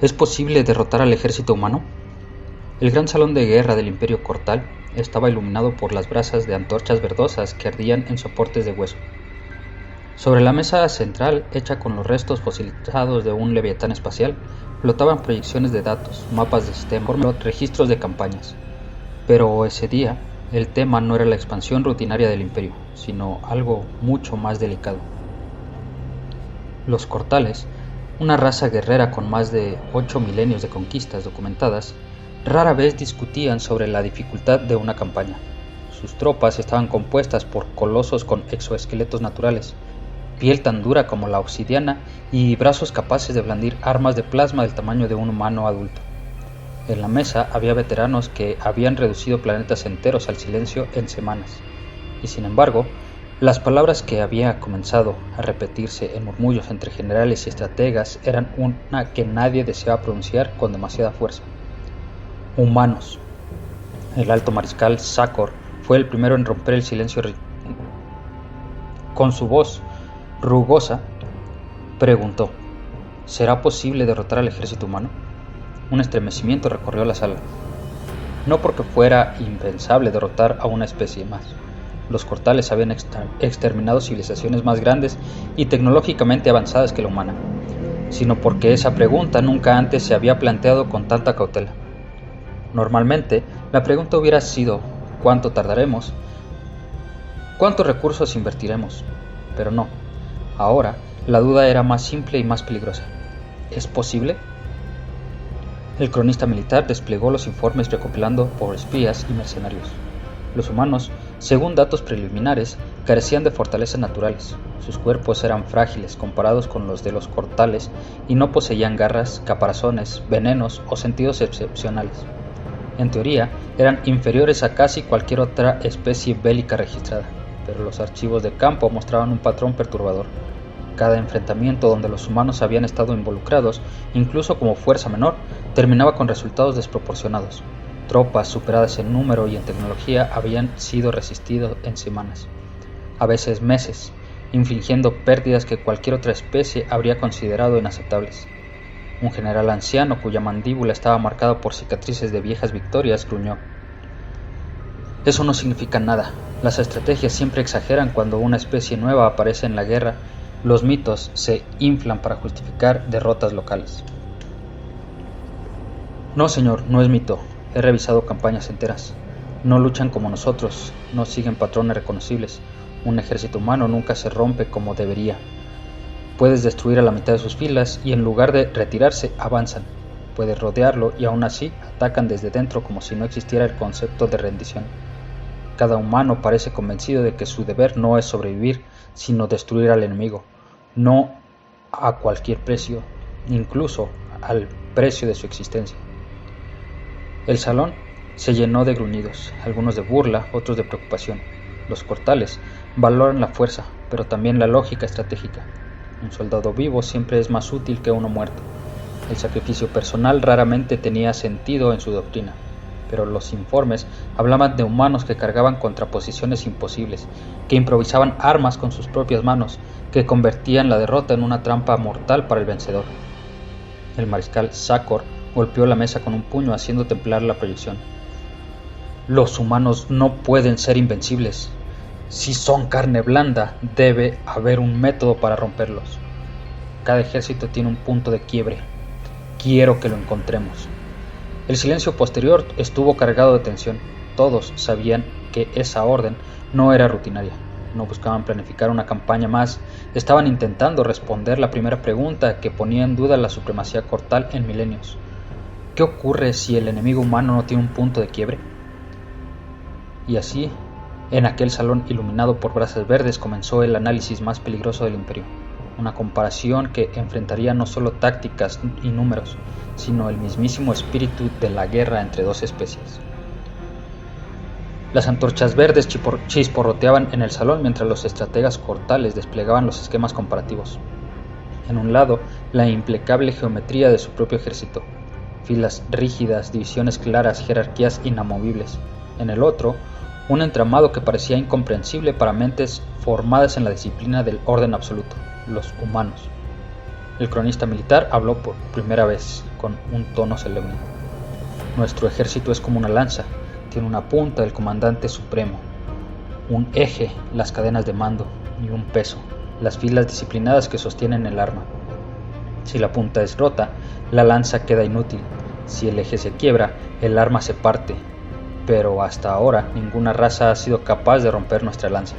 ¿Es posible derrotar al ejército humano? El gran salón de guerra del Imperio Cortal estaba iluminado por las brasas de antorchas verdosas que ardían en soportes de hueso. Sobre la mesa central, hecha con los restos fosilizados de un leviatán espacial, flotaban proyecciones de datos, mapas de sistema, registros de campañas. Pero ese día, el tema no era la expansión rutinaria del Imperio, sino algo mucho más delicado. Los Cortales, una raza guerrera con más de 8 milenios de conquistas documentadas, rara vez discutían sobre la dificultad de una campaña. Sus tropas estaban compuestas por colosos con exoesqueletos naturales, piel tan dura como la obsidiana y brazos capaces de blandir armas de plasma del tamaño de un humano adulto. En la mesa había veteranos que habían reducido planetas enteros al silencio en semanas, y sin embargo, las palabras que había comenzado a repetirse en murmullos entre generales y estrategas eran una que nadie deseaba pronunciar con demasiada fuerza. Humanos. El alto mariscal Sakor fue el primero en romper el silencio. Con su voz rugosa, preguntó: ¿será posible derrotar al ejército humano? Un estremecimiento recorrió la sala. No porque fuera impensable derrotar a una especie más. Los Cortales habían exterminado civilizaciones más grandes y tecnológicamente avanzadas que la humana, sino porque esa pregunta nunca antes se había planteado con tanta cautela. Normalmente, la pregunta hubiera sido: ¿cuánto tardaremos? ¿Cuántos recursos invertiremos? Pero no. Ahora, la duda era más simple y más peligrosa. ¿Es posible? El cronista militar desplegó los informes recopilando por espías y mercenarios. Los humanos, según datos preliminares, carecían de fortalezas naturales. Sus cuerpos eran frágiles comparados con los de los Cortales y no poseían garras, caparazones, venenos o sentidos excepcionales. En teoría, eran inferiores a casi cualquier otra especie bélica registrada, pero los archivos de campo mostraban un patrón perturbador. Cada enfrentamiento donde los humanos habían estado involucrados, incluso como fuerza menor, terminaba con resultados desproporcionados. Tropas superadas en número y en tecnología habían sido resistidas en semanas, a veces meses, infligiendo pérdidas que cualquier otra especie habría considerado inaceptables. Un general anciano cuya mandíbula estaba marcada por cicatrices de viejas victorias gruñó: «Eso no significa nada. Las estrategias siempre exageran cuando una especie nueva aparece en la guerra. Los mitos se inflan para justificar derrotas locales». «No, señor, no es mito. He revisado campañas enteras. No luchan como nosotros, no siguen patrones reconocibles. Un ejército humano nunca se rompe como debería. Puedes destruir a la mitad de sus filas y en lugar de retirarse, avanzan. Puedes rodearlo y aún así atacan desde dentro como si no existiera el concepto de rendición. Cada humano parece convencido de que su deber no es sobrevivir, sino destruir al enemigo. No a cualquier precio, incluso al precio de su existencia». El salón se llenó de gruñidos, algunos de burla, otros de preocupación. Los Cortales valoran la fuerza, pero también la lógica estratégica. Un soldado vivo siempre es más útil que uno muerto. El sacrificio personal raramente tenía sentido en su doctrina, pero los informes hablaban de humanos que cargaban contra posiciones imposibles, que improvisaban armas con sus propias manos, que convertían la derrota en una trampa mortal para el vencedor. El mariscal Sakor golpeó la mesa con un puño haciendo temblar la proyección. «Los humanos no pueden ser invencibles. Si son carne blanda, debe haber un método para romperlos. Cada ejército tiene un punto de quiebre. Quiero que lo encontremos». El silencio posterior estuvo cargado de tensión. Todos sabían que esa orden no era rutinaria. No buscaban planificar una campaña más. Estaban intentando responder la primera pregunta que ponía en duda la supremacía cortal en milenios. ¿Qué ocurre si el enemigo humano no tiene un punto de quiebre? Y así, en aquel salón iluminado por brasas verdes, comenzó el análisis más peligroso del Imperio. Una comparación que enfrentaría no solo tácticas y números, sino el mismísimo espíritu de la guerra entre dos especies. Las antorchas verdes chisporroteaban en el salón mientras los estrategas cortales desplegaban los esquemas comparativos. En un lado, la implacable geometría de su propio ejército. Filas rígidas, divisiones claras, jerarquías inamovibles. En el otro, un entramado que parecía incomprensible para mentes formadas en la disciplina del orden absoluto, los humanos. El cronista militar habló por primera vez, con un tono solemne. Nuestro ejército es como una lanza, tiene una punta el comandante supremo, un eje las cadenas de mando y un peso las filas disciplinadas que sostienen el arma. Si la punta es rota, la lanza queda inútil. Si el eje se quiebra, el arma se parte. Pero hasta ahora ninguna raza ha sido capaz de romper nuestra lanza.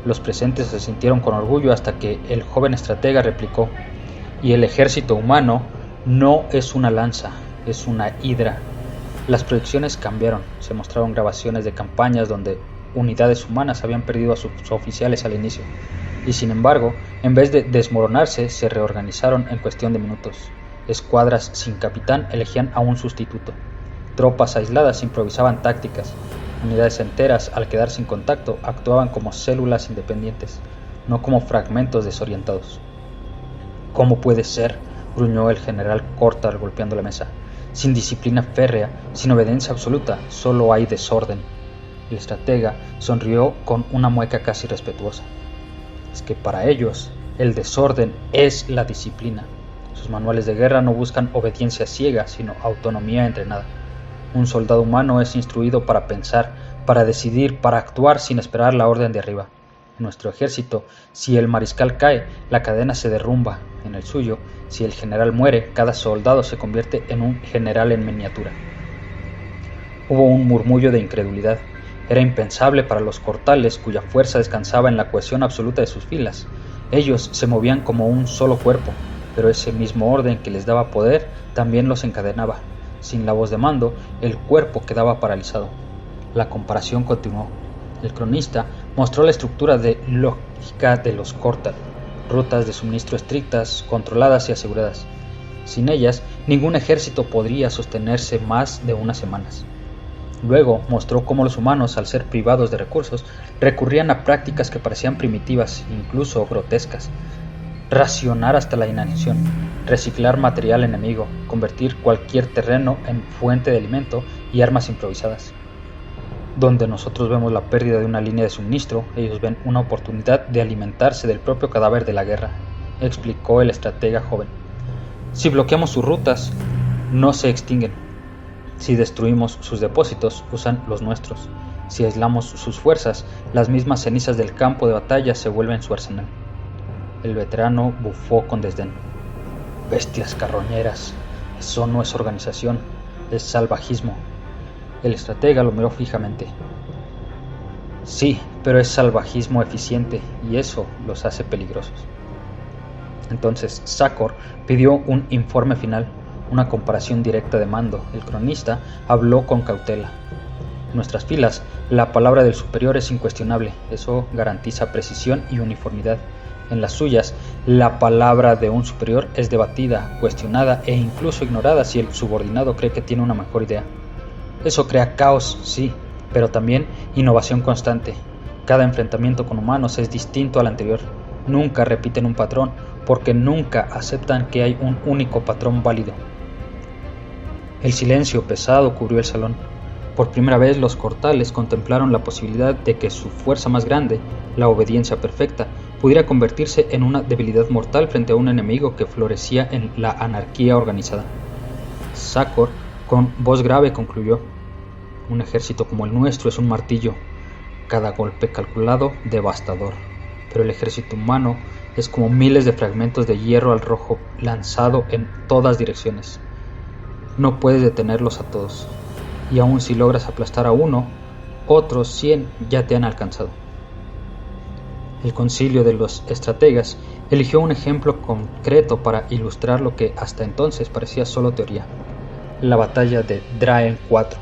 Los presentes se sintieron con orgullo hasta que el joven estratega replicó: y el ejército humano no es una lanza, es una hidra. Las proyecciones cambiaron, se mostraron grabaciones de campañas donde unidades humanas habían perdido a sus oficiales al inicio, y sin embargo, en vez de desmoronarse, se reorganizaron en cuestión de minutos. Escuadras sin capitán elegían a un sustituto. Tropas aisladas improvisaban tácticas. Unidades enteras, al quedar sin contacto, actuaban como células independientes, no como fragmentos desorientados. ¿Cómo puede ser?, gruñó el general Cortar golpeando la mesa. Sin disciplina férrea, sin obediencia absoluta, solo hay desorden. El estratega sonrió con una mueca casi respetuosa. Es que para ellos, el desorden es la disciplina. Sus manuales de guerra no buscan obediencia ciega, sino autonomía entrenada. Un soldado humano es instruido para pensar, para decidir, para actuar sin esperar la orden de arriba. En nuestro ejército, si el mariscal cae, la cadena se derrumba. En el suyo, si el general muere, cada soldado se convierte en un general en miniatura. Hubo un murmullo de incredulidad. Era impensable para los cortales, cuya fuerza descansaba en la cohesión absoluta de sus filas. Ellos se movían como un solo cuerpo, pero ese mismo orden que les daba poder también los encadenaba. Sin la voz de mando, el cuerpo quedaba paralizado. La comparación continuó. El cronista mostró la estructura de lógica de los Cortal, rutas de suministro estrictas, controladas y aseguradas. Sin ellas, ningún ejército podría sostenerse más de unas semanas. Luego mostró cómo los humanos, al ser privados de recursos, recurrían a prácticas que parecían primitivas, incluso grotescas. Racionar hasta la inanición, reciclar material enemigo, convertir cualquier terreno en fuente de alimento y armas improvisadas. Donde nosotros vemos la pérdida de una línea de suministro, ellos ven una oportunidad de alimentarse del propio cadáver de la guerra, explicó el estratega joven. Si bloqueamos sus rutas, no se extinguen. Si destruimos sus depósitos, usan los nuestros. Si aislamos sus fuerzas, las mismas cenizas del campo de batalla se vuelven su arsenal. El veterano bufó con desdén. Bestias carroñeras, eso no es organización, es salvajismo. El estratega lo miró fijamente. Sí, pero es salvajismo eficiente, y eso los hace peligrosos. Entonces Sakor pidió un informe final, una comparación directa de mando. El cronista habló con cautela. En nuestras filas, la palabra del superior es incuestionable, eso garantiza precisión y uniformidad. En las suyas, la palabra de un superior es debatida, cuestionada e incluso ignorada si el subordinado cree que tiene una mejor idea. Eso crea caos, sí, pero también innovación constante. Cada enfrentamiento con humanos es distinto al anterior. Nunca repiten un patrón, porque nunca aceptan que hay un único patrón válido. El silencio pesado cubrió el salón. Por primera vez los cortales contemplaron la posibilidad de que su fuerza más grande, la obediencia perfecta, pudiera convertirse en una debilidad mortal frente a un enemigo que florecía en la anarquía organizada. Sakor, con voz grave, concluyó: un ejército como el nuestro es un martillo, cada golpe calculado, devastador. Pero el ejército humano es como miles de fragmentos de hierro al rojo lanzado en todas direcciones. No puedes detenerlos a todos, y aun si logras aplastar a uno, otros 100 ya te han alcanzado. El concilio de los estrategas eligió un ejemplo concreto para ilustrar lo que hasta entonces parecía solo teoría: la batalla de Draen 4.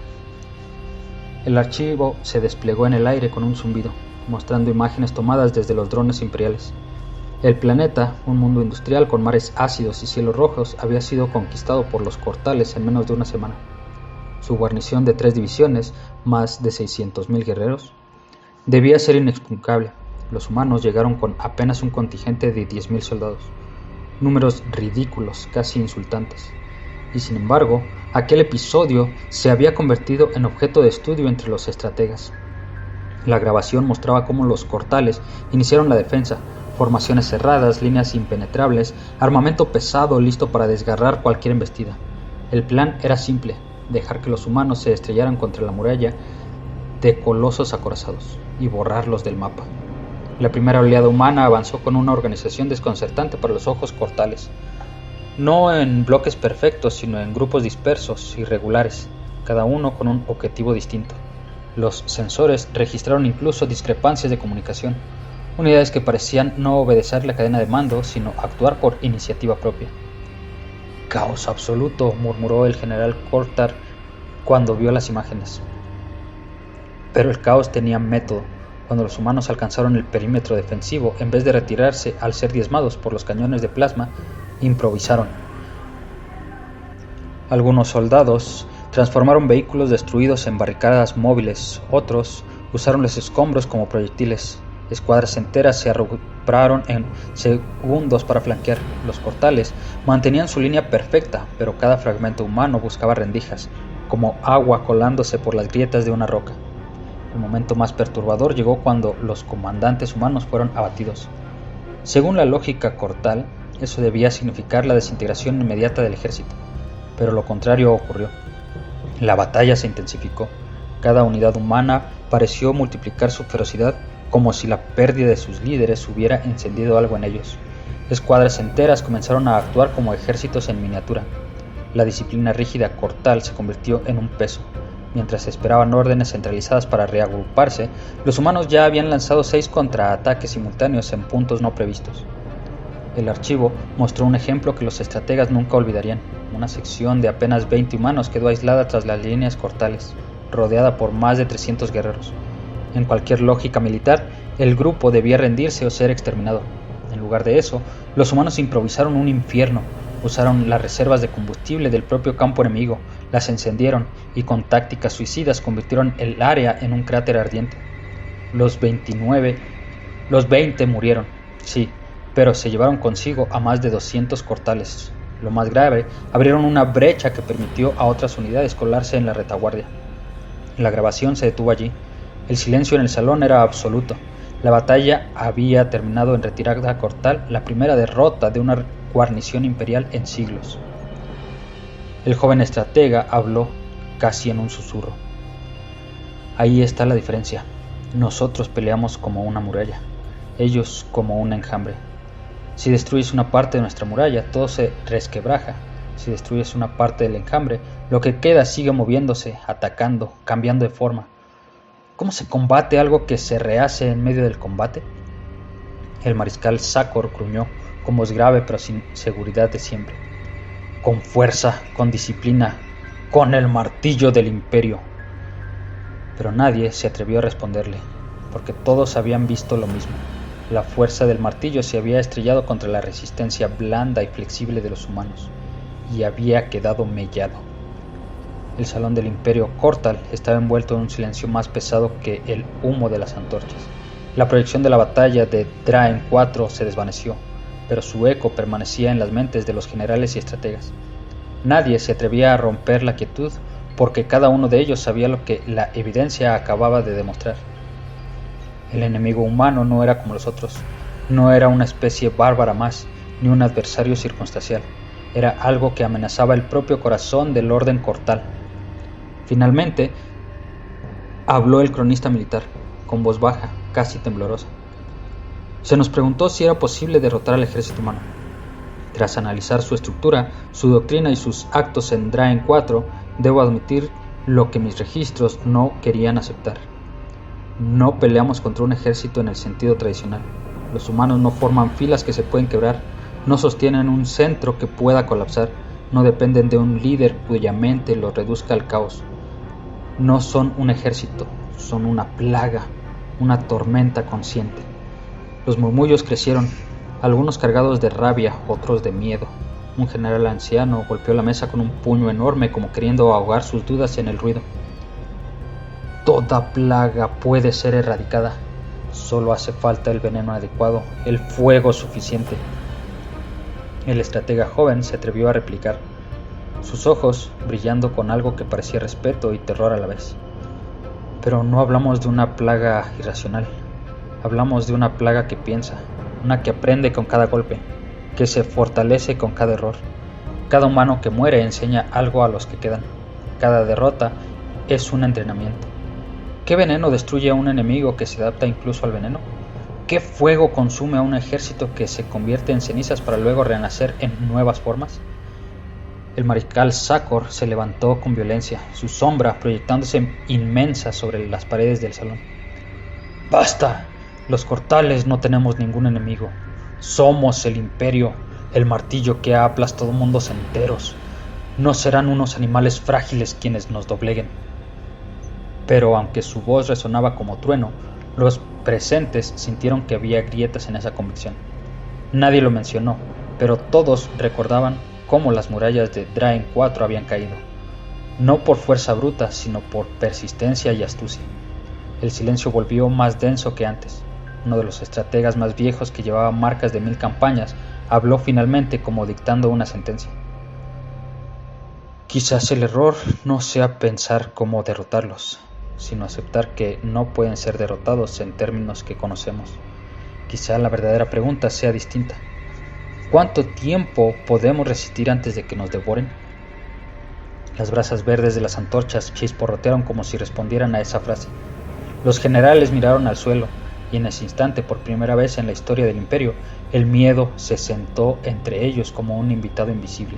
El archivo se desplegó en el aire con un zumbido, mostrando imágenes tomadas desde los drones imperiales. El planeta, un mundo industrial con mares ácidos y cielos rojos, había sido conquistado por los cortales en menos de una semana. Su guarnición de 3 divisiones, más de 600.000 guerreros, debía ser inexpugnable. Los humanos llegaron con apenas un contingente de 10.000 soldados, números ridículos, casi insultantes. Y sin embargo, aquel episodio se había convertido en objeto de estudio entre los estrategas. La grabación mostraba cómo los cortales iniciaron la defensa, Formaciones cerradas, líneas impenetrables, armamento pesado listo para desgarrar cualquier embestida. El plan era simple: dejar que los humanos se estrellaran contra la muralla de colosos acorazados y borrarlos del mapa. La primera oleada humana avanzó con una organización desconcertante para los ojos cortales. No en bloques perfectos, sino en grupos dispersos, irregulares, cada uno con un objetivo distinto. Los sensores registraron incluso discrepancias de comunicación, unidades que parecían no obedecer la cadena de mando, sino actuar por iniciativa propia. «Caos absoluto», murmuró el general Cortar cuando vio las imágenes. Pero el caos tenía método. Cuando los humanos alcanzaron el perímetro defensivo, en vez de retirarse al ser diezmados por los cañones de plasma, improvisaron. Algunos soldados transformaron vehículos destruidos en barricadas móviles, otros usaron los escombros como proyectiles. Escuadras enteras se arrupraron en segundos para flanquear. Los cortales mantenían su línea perfecta, pero cada fragmento humano buscaba rendijas, como agua colándose por las grietas de una roca. El momento más perturbador llegó cuando los comandantes humanos fueron abatidos. Según la lógica cortal, eso debía significar la desintegración inmediata del ejército, pero lo contrario ocurrió. La batalla se intensificó. Cada unidad humana pareció multiplicar su ferocidad, como si la pérdida de sus líderes hubiera encendido algo en ellos. Escuadras enteras comenzaron a actuar como ejércitos en miniatura. La disciplina rígida cortal se convirtió en un peso. Mientras esperaban órdenes centralizadas para reagruparse, los humanos ya habían lanzado 6 contraataques simultáneos en puntos no previstos. El archivo mostró un ejemplo que los estrategas nunca olvidarían. Una sección de apenas 20 humanos quedó aislada tras las líneas cortales, rodeada por más de 300 guerreros. En cualquier lógica militar, el grupo debía rendirse o ser exterminado. En lugar de eso, los humanos improvisaron un infierno. Usaron las reservas de combustible del propio campo enemigo, las encendieron y con tácticas suicidas convirtieron el área en un cráter ardiente. Los 20 murieron, sí, pero se llevaron consigo a más de 200 cortales. Lo más grave, abrieron una brecha que permitió a otras unidades colarse en la retaguardia. La grabación se detuvo allí. El silencio en el salón era absoluto. La batalla había terminado en retirada cortal, la primera derrota de una guarnición imperial en siglos. El joven estratega habló casi en un susurro. Ahí está la diferencia. Nosotros peleamos como una muralla, ellos como un enjambre. Si destruyes una parte de nuestra muralla, todo se resquebraja. Si destruyes una parte del enjambre, lo que queda sigue moviéndose, atacando, cambiando de forma. ¿Cómo se combate algo que se rehace en medio del combate? El mariscal Sakor gruñó, con voz grave pero sin seguridad de siempre. Con fuerza, con disciplina, con el martillo del imperio. Pero nadie se atrevió a responderle, porque todos habían visto lo mismo. La fuerza del martillo se había estrellado contra la resistencia blanda y flexible de los humanos, y había quedado mellado. El salón del imperio Cortal estaba envuelto en un silencio más pesado que el humo de las antorchas. La proyección de la batalla de Draen 4 se desvaneció, pero su eco permanecía en las mentes de los generales y estrategas. Nadie se atrevía a romper la quietud, porque cada uno de ellos sabía lo que la evidencia acababa de demostrar. El enemigo humano no era como los otros, no era una especie bárbara más, ni un adversario circunstancial, era algo que amenazaba el propio corazón del orden cortal. Finalmente, habló el cronista militar, con voz baja, casi temblorosa. Se nos preguntó si era posible derrotar al ejército humano. Tras analizar su estructura, su doctrina y sus actos en Draen 4, debo admitir lo que mis registros no querían aceptar. No peleamos contra un ejército en el sentido tradicional. Los humanos no forman filas que se pueden quebrar, no sostienen un centro que pueda colapsar, no dependen de un líder cuya mente los reduzca al caos. No son un ejército, son una plaga, una tormenta consciente. Los murmullos crecieron, algunos cargados de rabia, otros de miedo. Un general anciano golpeó la mesa con un puño enorme como queriendo ahogar sus dudas en el ruido. Toda plaga puede ser erradicada. Solo hace falta el veneno adecuado, el fuego suficiente. El estratega joven se atrevió a replicar, sus ojos brillando con algo que parecía respeto y terror a la vez. Pero no hablamos de una plaga irracional, hablamos de una plaga que piensa, una que aprende con cada golpe, que se fortalece con cada error. Cada humano que muere enseña algo a los que quedan. Cada derrota es un entrenamiento. ¿Qué veneno destruye a un enemigo que se adapta incluso al veneno? ¿Qué fuego consume a un ejército que se convierte en cenizas para luego renacer en nuevas formas? El mariscal Sakor se levantó con violencia, su sombra proyectándose inmensa sobre las paredes del salón. ¡Basta! Los Cortales no tenemos ningún enemigo. Somos el Imperio, el martillo que ha aplastado mundos enteros. No serán unos animales frágiles quienes nos dobleguen. Pero aunque su voz resonaba como trueno, los presentes sintieron que había grietas en esa convicción. Nadie lo mencionó, pero todos recordaban cómo las murallas de Draen 4 habían caído, no por fuerza bruta, sino por persistencia y astucia. El silencio volvió más denso que antes. Uno de los estrategas más viejos, que llevaba marcas de 1000 campañas, habló finalmente como dictando una sentencia. Quizás el error no sea pensar cómo derrotarlos, sino aceptar que no pueden ser derrotados en términos que conocemos. Quizá la verdadera pregunta sea distinta. ¿Cuánto tiempo podemos resistir antes de que nos devoren? Las brasas verdes de las antorchas chisporrotearon como si respondieran a esa frase. Los generales miraron al suelo, y en ese instante, por primera vez en la historia del Imperio, el miedo se sentó entre ellos como un invitado invisible.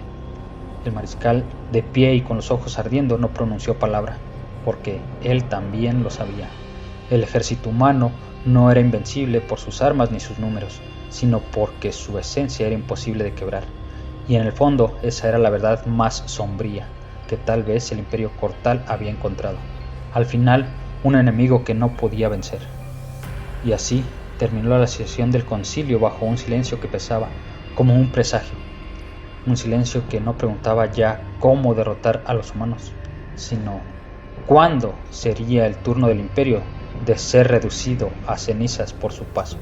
El mariscal, de pie y con los ojos ardiendo, no pronunció palabra, porque él también lo sabía. El ejército humano no era invencible por sus armas ni sus números, sino porque su esencia era imposible de quebrar. Y en el fondo, esa era la verdad más sombría que tal vez el Imperio Cortal había encontrado. Al final, un enemigo que no podía vencer. Y así terminó la sesión del concilio bajo un silencio que pesaba como un presagio. Un silencio que no preguntaba ya cómo derrotar a los humanos, sino cuándo sería el turno del Imperio de ser reducido a cenizas por su paso.